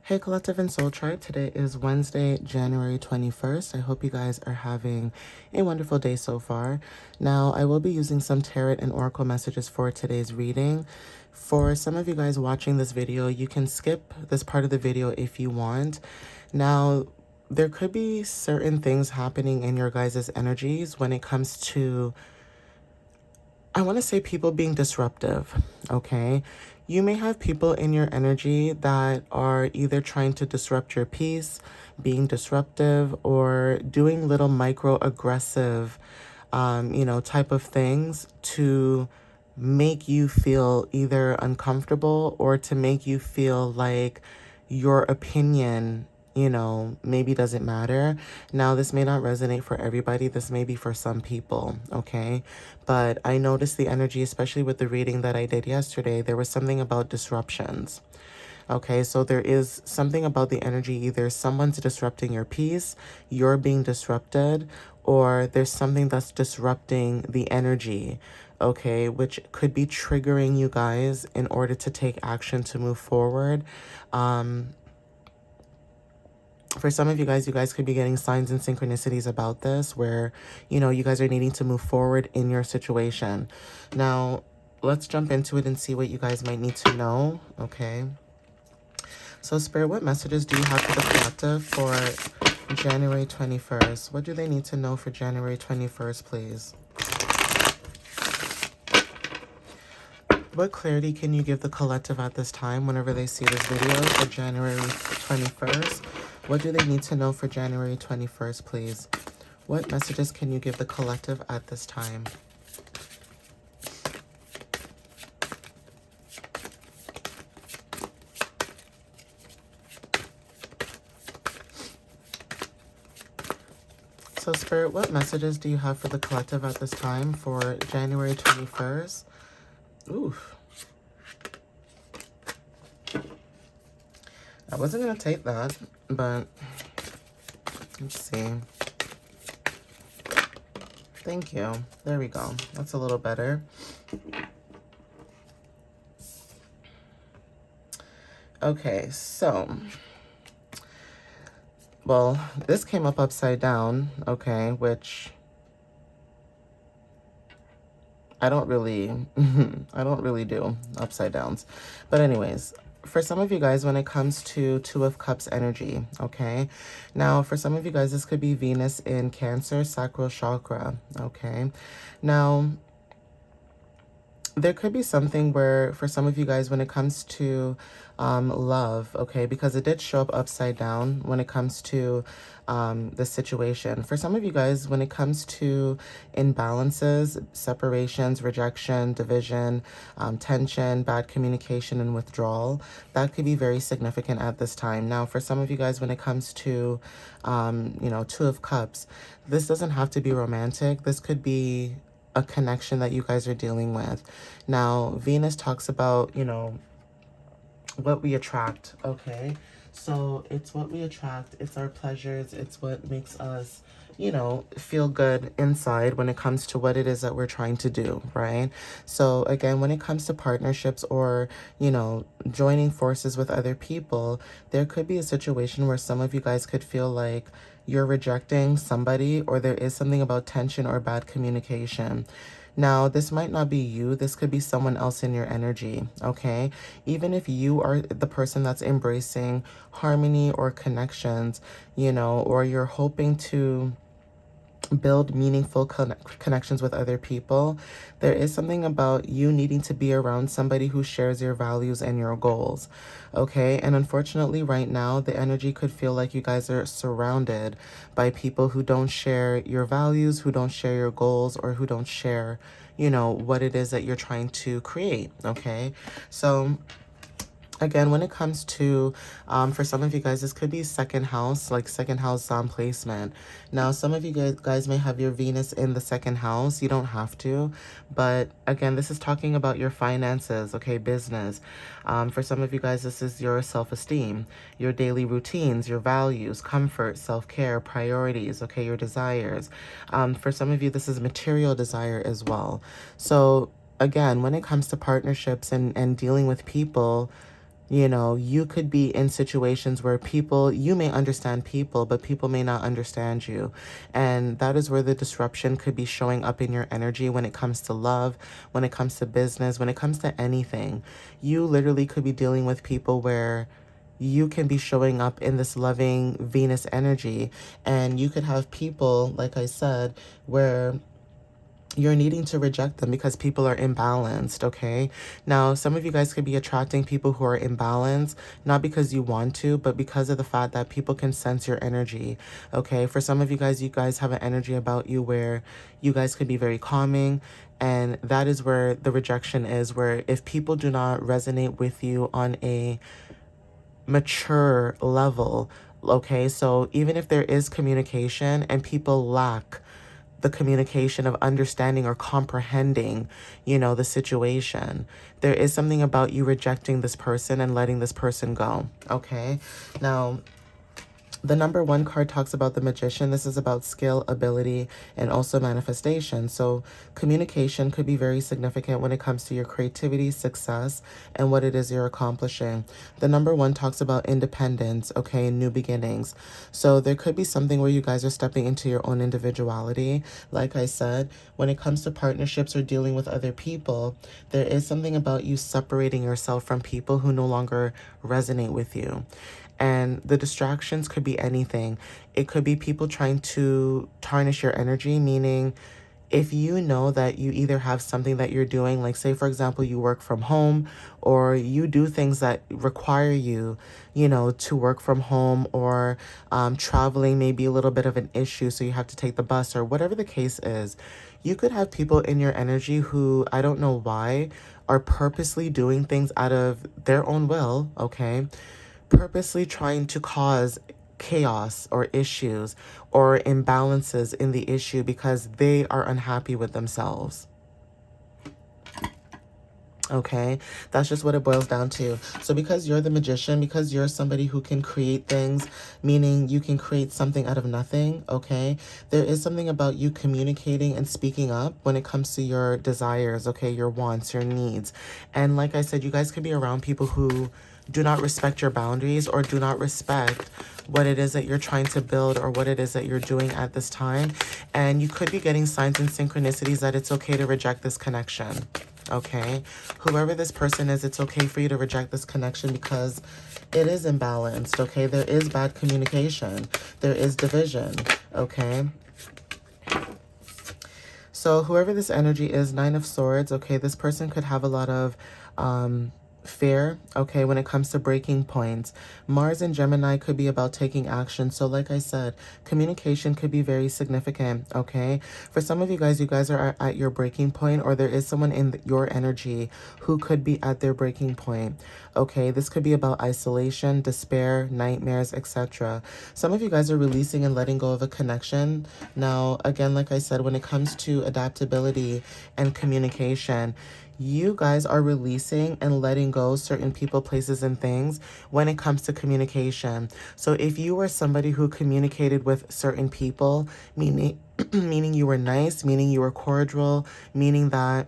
Hey Collective and Soul Tribe, today is Wednesday, January 21st. I hope you guys are having a wonderful day so far. Now, I will be using some tarot and oracle messages for today's reading. For some of you guys watching this video, you can skip this part of the video if you want. Now, there could be certain things happening in your guys' energies when it comes to, I want to say, people being disruptive, okay? You may have people in your energy that are either trying to disrupt your peace, being disruptive, or doing little microaggressive, type of things to make you feel either uncomfortable or to make you feel like your opinion maybe doesn't matter. Now, this may not resonate for everybody. This may be for some people, okay? But I noticed the energy, especially with the reading that I did yesterday, there was something about disruptions. Okay, so there is something about the energy, either someone's disrupting your peace, you're being disrupted, or there's something that's disrupting the energy, okay, which could be triggering you guys in order to take action to move forward. For some of you guys could be getting signs and synchronicities about this where, you guys are needing to move forward in your situation. Now, let's jump into it and see what you guys might need to know, okay? So, Spirit, what messages do you have for the collective for January 21st? What do they need to know for January 21st, please? What clarity can you give the collective at this time whenever they see this video for January 21st? What do they need to know for January 21st, please? What messages can you give the collective at this time? So, Spirit, what messages do you have for the collective at this time for January 21st? Oof. I wasn't going to take that, but let's see. Thank you. There we go. That's a little better. Okay, so, well, this came up upside down, okay, which I don't really do upside downs. But anyways, for some of you guys, when it comes to Two of Cups energy, okay? Now, for some of you guys, this could be Venus in Cancer, sacral chakra, okay? Now, there could be something where, for some of you guys, when it comes to love, okay, because it did show up upside down when it comes to the situation. For some of you guys, when it comes to imbalances, separations, rejection, division, tension, bad communication, and withdrawal, that could be very significant at this time. Now, for some of you guys, when it comes to, Two of Cups, this doesn't have to be romantic. This could be a connection that you guys are dealing with. Now, Venus talks about, what we attract, okay? So it's what we attract, it's our pleasures, it's what makes us, feel good inside when it comes to what it is that we're trying to do, right? So again, when it comes to partnerships or, joining forces with other people, there could be a situation where some of you guys could feel like you're rejecting somebody or there is something about tension or bad communication. Now, this might not be you. This could be someone else in your energy, okay? Even if you are the person that's embracing harmony or connections, or you're hoping to build meaningful connections with other people, there is something about you needing to be around somebody who shares your values and your goals, okay? And unfortunately, right now, the energy could feel like you guys are surrounded by people who don't share your values, who don't share your goals, or who don't share, what it is that you're trying to create, okay? So again, when it comes to, for some of you guys, this could be second house, like second house placement. Now, some of you guys may have your Venus in the second house. You don't have to. But again, this is talking about your finances, okay, business. For some of you guys, this is your self-esteem, your daily routines, your values, comfort, self-care, priorities, okay, your desires. For some of you, this is material desire as well. So again, when it comes to partnerships and dealing with people, You know, you could be in situations where you may understand people, but people may not understand you. And that is where the disruption could be showing up in your energy when it comes to love, when it comes to business, when it comes to anything. You literally could be dealing with people where you can be showing up in this loving Venus energy. And you could have people, like I said, where you're needing to reject them because people are imbalanced, okay? Now, some of you guys could be attracting people who are imbalanced, not because you want to, but because of the fact that people can sense your energy, okay? For some of you guys have an energy about you where you guys could be very calming, and that is where the rejection is, where if people do not resonate with you on a mature level, okay? So even if there is communication and people lack the communication of understanding or comprehending, the situation, there is something about you rejecting this person and letting this person go, okay? Now, the number one card talks about the magician. This is about skill, ability, and also manifestation. So communication could be very significant when it comes to your creativity, success, and what it is you're accomplishing. The number one talks about independence, okay, and new beginnings. So there could be something where you guys are stepping into your own individuality. Like I said, when it comes to partnerships or dealing with other people, there is something about you separating yourself from people who no longer resonate with you. And the distractions could be anything. It could be people trying to tarnish your energy, meaning if you know that you either have something that you're doing, like say, for example, you work from home or you do things that require you, to work from home, or traveling may be a little bit of an issue, so you have to take the bus or whatever the case is. You could have people in your energy who, I don't know why, are purposely doing things out of their own will, okay? Purposely trying to cause chaos or issues or imbalances in the issue because they are unhappy with themselves. Okay, that's just what it boils down to. So because you're the magician, because you're somebody who can create things, meaning you can create something out of nothing, okay, there is something about you communicating and speaking up when it comes to your desires, okay, your wants, your needs. And like I said, you guys could be around people who do not respect your boundaries or do not respect what it is that you're trying to build or what it is that you're doing at this time. And you could be getting signs and synchronicities that it's okay to reject this connection. Okay, whoever this person is, it's okay for you to reject this connection because it is imbalanced. Okay, there is bad communication, there is division. Okay, so whoever this energy is, Nine of Swords. Okay, this person could have a lot of fear, okay, when it comes to breaking points. Mars and Gemini could be about taking action. So like I said, communication could be very significant, okay? For some of you guys are at your breaking point, or there is someone in your energy who could be at their breaking point, okay? This could be about isolation, despair, nightmares, etc. Some of you guys are releasing and letting go of a connection. Now, again, like I said, when it comes to adaptability and communication, you guys are releasing and letting go certain people, places, and things when it comes to communication. So if you were somebody who communicated with certain people, meaning meaning you were nice, meaning you were cordial, meaning that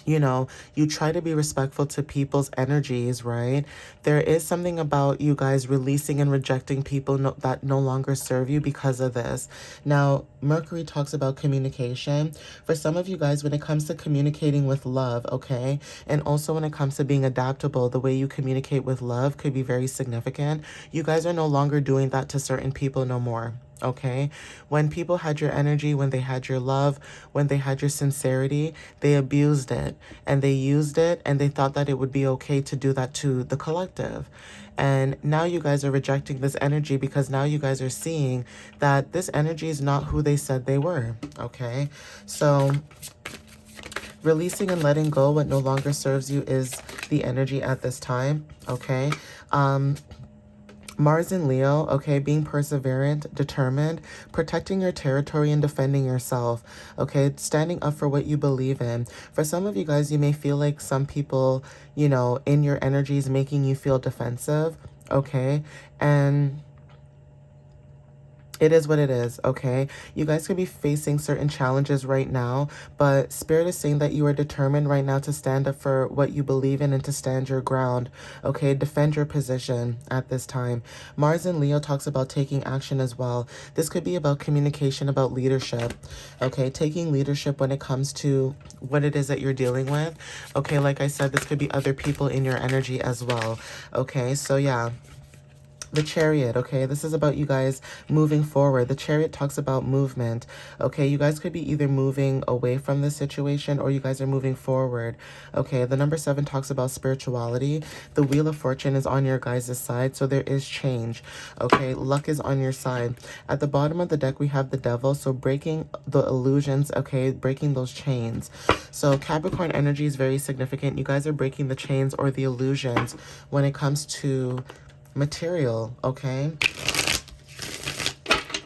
you try to be respectful to people's energies, right? There is something about you guys releasing and rejecting people that no longer serve you because of this. Now, Mercury talks about communication. For some of you guys, when it comes to communicating with love, okay, and also when it comes to being adaptable, the way you communicate with love could be very significant. You guys are no longer doing that to certain people no more. Okay, when people had your energy, when they had your love, when they had your sincerity, they abused it and they used it and they thought that it would be okay to do that to the collective. And now you guys are rejecting this energy because now you guys are seeing that this energy is not who they said they were. Okay, so releasing and letting go what no longer serves you is the energy at this time. Okay, Mars and Leo, okay, being perseverant, determined, protecting your territory and defending yourself, okay, standing up for what you believe in. For some of you guys, you may feel like some people, in your energy is making you feel defensive, okay, and It is what it is, okay? You guys could be facing certain challenges right now, but Spirit is saying that you are determined right now to stand up for what you believe in and to stand your ground, okay? Defend your position at this time. Mars and Leo talks about taking action as well. This could be about communication, about leadership, okay? Taking leadership when it comes to what it is that you're dealing with, okay? Like I said, this could be other people in your energy as well, okay? So yeah. The Chariot, okay? This is about you guys moving forward. The Chariot talks about movement, okay? You guys could be either moving away from this situation or you guys are moving forward, okay? The number 7 talks about spirituality. The Wheel of Fortune is on your guys' side, so there is change, okay? Luck is on your side. At the bottom of the deck, we have the Devil, so breaking the illusions, okay? Breaking those chains. So Capricorn energy is very significant. You guys are breaking the chains or the illusions when it comes to material, okay?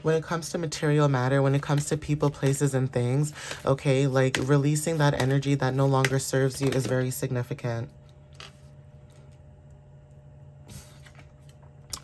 When it comes to material matter, when it comes to people, places, and things, okay, like releasing that energy that no longer serves you is very significant.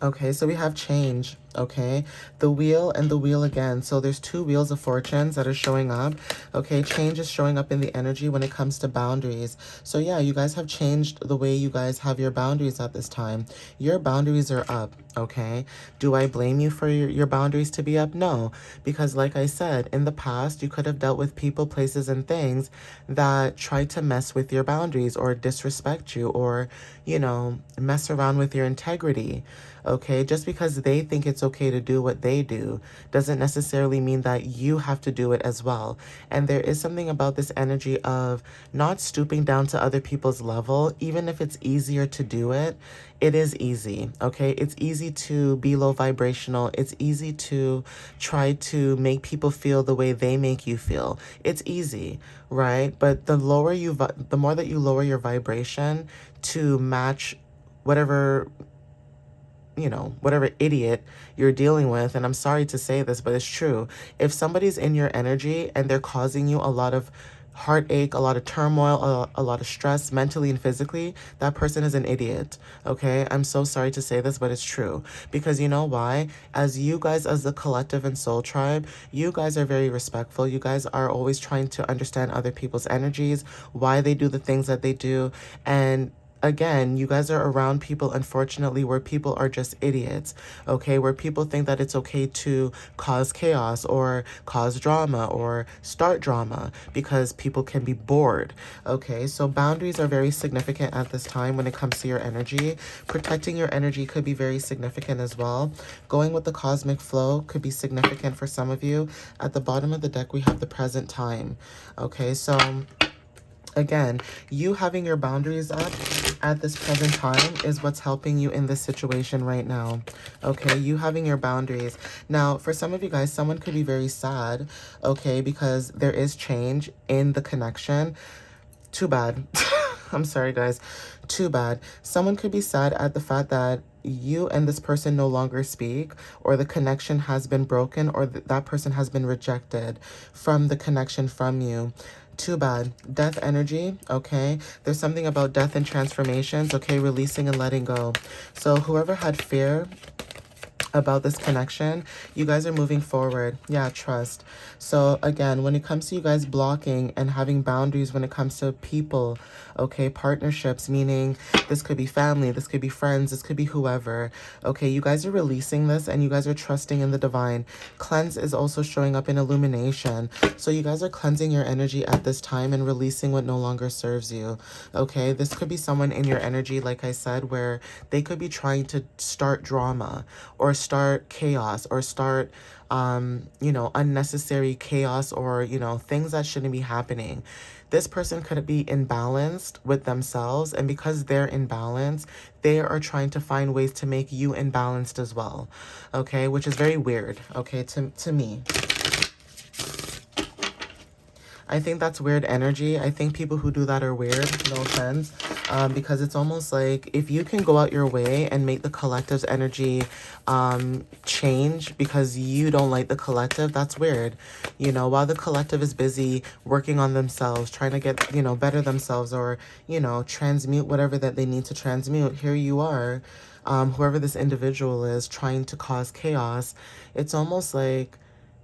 Okay, so we have change, okay? The wheel and the wheel again. So there's 2 wheels of fortunes that are showing up, okay? Change is showing up in the energy when it comes to boundaries. So yeah, you guys have changed the way you guys have your boundaries at this time. Your boundaries are up, okay? Do I blame you for your boundaries to be up? No, because like I said, in the past, you could have dealt with people, places, and things that tried to mess with your boundaries or disrespect you or, you know, mess around with your integrity. Okay, just because they think it's okay to do what they do doesn't necessarily mean that you have to do it as well. And there is something about this energy of not stooping down to other people's level, even if it's easier to do it. It is easy, okay? It's easy to be low vibrational. It's easy to try to make people feel the way they make you feel. It's easy, right? But the more that you lower your vibration to match whatever, you know, whatever idiot you're dealing with. And I'm sorry to say this, but it's true. If somebody's in your energy and they're causing you a lot of heartache, a lot of turmoil, a lot of stress mentally and physically, that person is an idiot. Okay? I'm so sorry to say this, but it's true. Because you know why? As you guys, as the collective and soul tribe, you guys are very respectful. You guys are always trying to understand other people's energies, why they do the things that they do. And again, you guys are around people, unfortunately, where people are just idiots, okay? Where people think that it's okay to cause chaos or cause drama or start drama because people can be bored, okay? So boundaries are very significant at this time when it comes to your energy. Protecting your energy could be very significant as well. Going with the cosmic flow could be significant for some of you. At the bottom of the deck, we have the present time, okay? So again, you having your boundaries up at this present time is what's helping you in this situation right now. Okay, you having your boundaries. Now, for some of you guys, someone could be very sad, okay, because there is change in the connection. Too bad. I'm sorry, guys. Too bad. Someone could be sad at the fact that you and this person no longer speak, or the connection has been broken, or that person has been rejected from the connection from you. Too bad. Death energy, okay? There's something about death and transformations, okay? Releasing and letting go. So whoever had fear about this connection, you guys are moving forward. Yeah, trust. So again, when it comes to you guys blocking and having boundaries when it comes to people, okay, partnerships, meaning this could be family, this could be friends, this could be whoever, okay, you guys are releasing this and you guys are trusting in the divine. Cleanse is also showing up in illumination. So you guys are cleansing your energy at this time and releasing what no longer serves you, okay? This could be someone in your energy, like I said, where they could be trying to start drama or start chaos or start you know, unnecessary chaos or, you know, things that shouldn't be happening. This person could be imbalanced with themselves, and because they're imbalanced, they are trying to find ways to make you imbalanced as well, okay, which is very weird, okay, to me. I think that's weird energy. I think people who do that are weird, no offense, because it's almost like if you can go out your way and make the collective's energy change because you don't like the collective, that's weird. You know, while the collective is busy working on themselves, trying to get, you know, better themselves or, you know, transmute whatever that they need to transmute, here you are whoever this individual is trying to cause chaos, it's almost like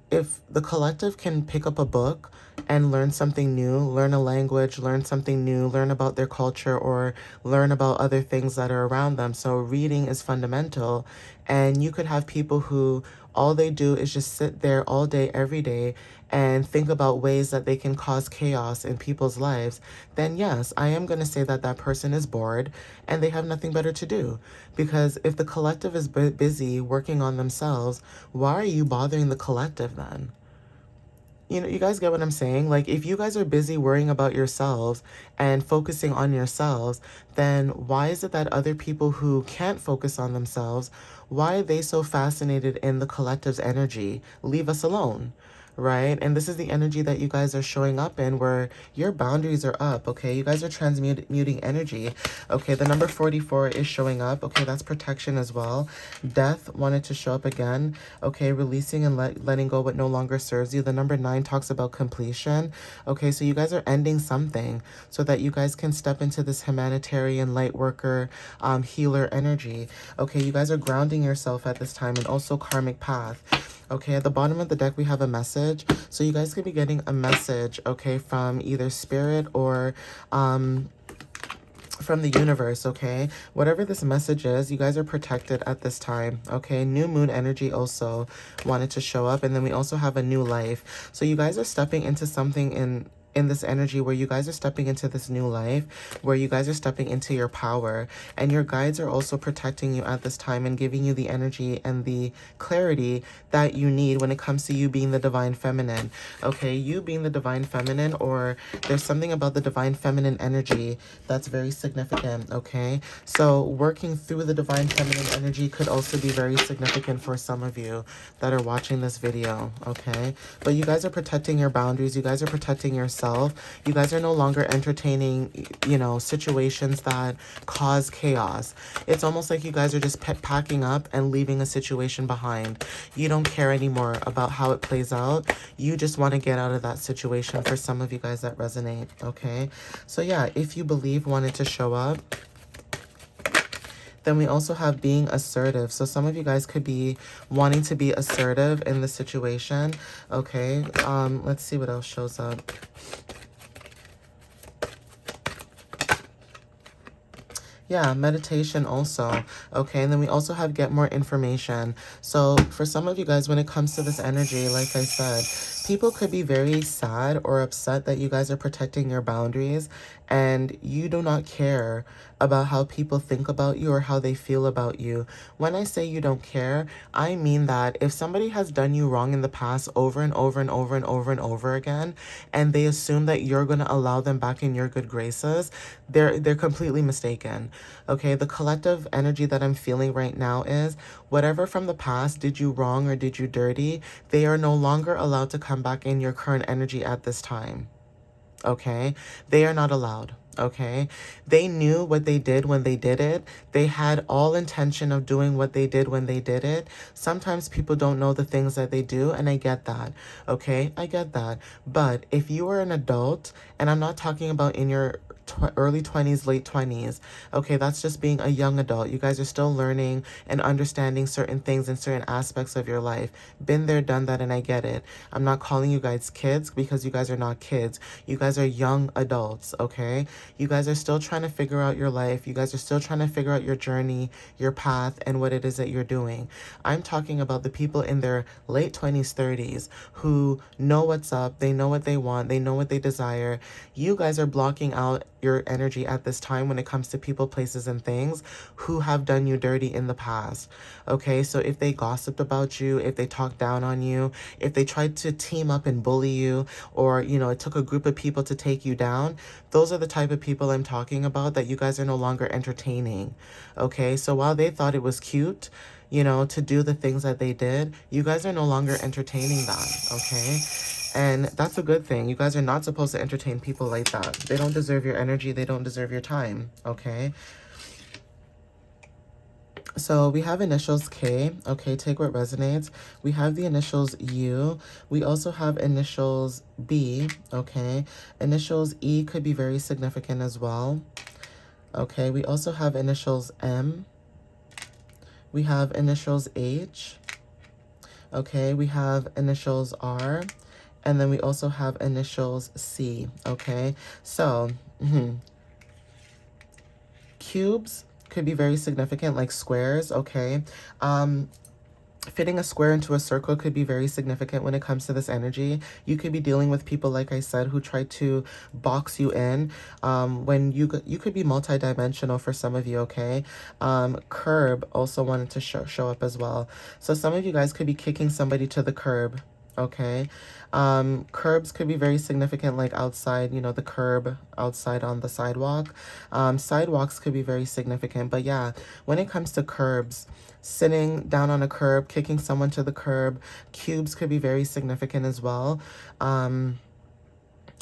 if the collective can pick up a book and learn something new, learn a language, learn something new, learn about their culture, or learn about other things that are around them. So reading is fundamental. And you could have people who all they do is just sit there all day, every day, and think about ways that they can cause chaos in people's lives. Then yes, I am going to say that that person is bored and they have nothing better to do. Because if the collective is busy working on themselves, why are you bothering the collective then? You know, you guys get what I'm saying? Like, if you guys are busy worrying about yourselves and focusing on yourselves, then why is it that other people who can't focus on themselves, why are they so fascinated in the collective's energy? Leave us alone, right? And this is the energy that you guys are showing up in, where your boundaries are up, okay? You guys are transmuting energy, okay? The number 44 is showing up, okay? That's protection as well. Death wanted to show up again, okay? Releasing and letting go what no longer serves you. The number 9 talks about completion, okay? So you guys are ending something so that you guys can step into this humanitarian light worker, healer energy, okay? You guys are grounding yourself at this time, and also karmic path. Okay, at the bottom of the deck, we have a message. So you guys could be getting a message, okay, from either spirit or from the universe, okay? Whatever this message is, you guys are protected at this time, okay? New moon energy also wanted to show up. And then we also have a new life. So you guys are stepping into something in this energy where you guys are stepping into this new life, where you guys are stepping into your power, and your guides are also protecting you at this time and giving you the energy and the clarity that you need when it comes to you being the divine feminine, okay? You being the divine feminine, or there's something about the divine feminine energy that's very significant, okay? So working through the divine feminine energy could also be very significant for some of you that are watching this video, okay? But you guys are protecting your boundaries. You guys are protecting yourself. You guys are no longer entertaining, you know, situations that cause chaos. It's almost like you guys are just packing up and leaving a situation behind. You don't care anymore about how it plays out. You just want to get out of that situation, for some of you guys that resonate, okay? So yeah, if you believe wanted to show up. Then we also have being assertive. So some of you guys could be wanting to be assertive in the situation, okay? Let's see what else shows up. Yeah, meditation also, okay? And then we also have get more information. So for some of you guys, when it comes to this energy, like I said, people could be very sad or upset that you guys are protecting your boundaries and you do not care about how people think about you or how they feel about you. When I say you don't care, I mean that if somebody has done you wrong in the past over and over and over and over and over again, and they assume that you're going to allow them back in your good graces, they're completely mistaken. Okay, the collective energy that I'm feeling right now is whatever from the past did you wrong or did you dirty, they are no longer allowed to come back in your current energy at this time. Okay, they are not allowed. Okay, they knew what they did when they did it. They had all intention of doing what they did when they did it. Sometimes people don't know the things that they do, and I get that. Okay, I get that. But if you are an adult, and I'm not talking about in your early 20s, late 20s, okay, that's just being a young adult. You guys are still learning and understanding certain things in certain aspects of your life. Been there, done that, and I get it. I'm not calling you guys kids, because you guys are not kids. You guys are young adults, okay? You guys are still trying to figure out your life. You guys are still trying to figure out your journey, your path, and what it is that you're doing. I'm talking about the people in their late 20s, 30s who know what's up. They know what they want. They know what they desire. You guys are blocking out your energy at this time when it comes to people, places, and things who have done you dirty in the past. Okay, so if they gossiped about you, if they talked down on you, if they tried to team up and bully you, or, you know, it took a group of people to take you down, those are the type of people I'm talking about that you guys are no longer entertaining. Okay, so while they thought it was cute, you know, to do the things that they did, you guys are no longer entertaining that, okay? And that's a good thing. You guys are not supposed to entertain people like that. They don't deserve your energy. They don't deserve your time, okay? So we have initials K, okay, take what resonates. We have the initials U. We also have initials B, okay? Initials E could be very significant as well. Okay, we also have initials M. We have initials H. Okay, we have initials R. And then we also have initials C. Okay, so cubes could be very significant, like squares. Okay, fitting a square into a circle could be very significant when it comes to this energy. You could be dealing with people, like I said, who try to box you in, when you could be multidimensional for some of you, okay? Curb also wanted to show up as well. So some of you guys could be kicking somebody to the curb, okay? Curbs could be very significant, like outside, you know, the curb outside on the sidewalk. Sidewalks could be very significant, but yeah, when it comes to curbs, sitting down on a curb, kicking someone to the curb, cubes could be very significant as well.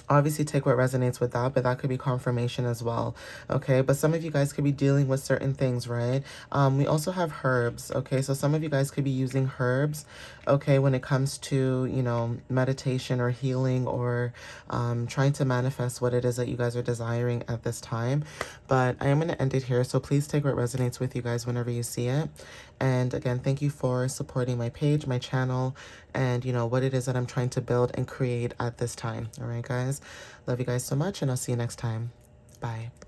Obviously take what resonates with that, but that could be confirmation as well. Okay, but some of you guys could be dealing with certain things, right? We also have herbs. Okay, so some of you guys could be using herbs, okay, when it comes to, you know, meditation or healing, or trying to manifest what it is that you guys are desiring at this time. But I am going to end it here, so please take what resonates with you guys whenever you see it. And again, thank you for supporting my page, my channel, and, you know, what it is that I'm trying to build and create at this time. All right, guys. Love you guys so much, and I'll see you next time. Bye.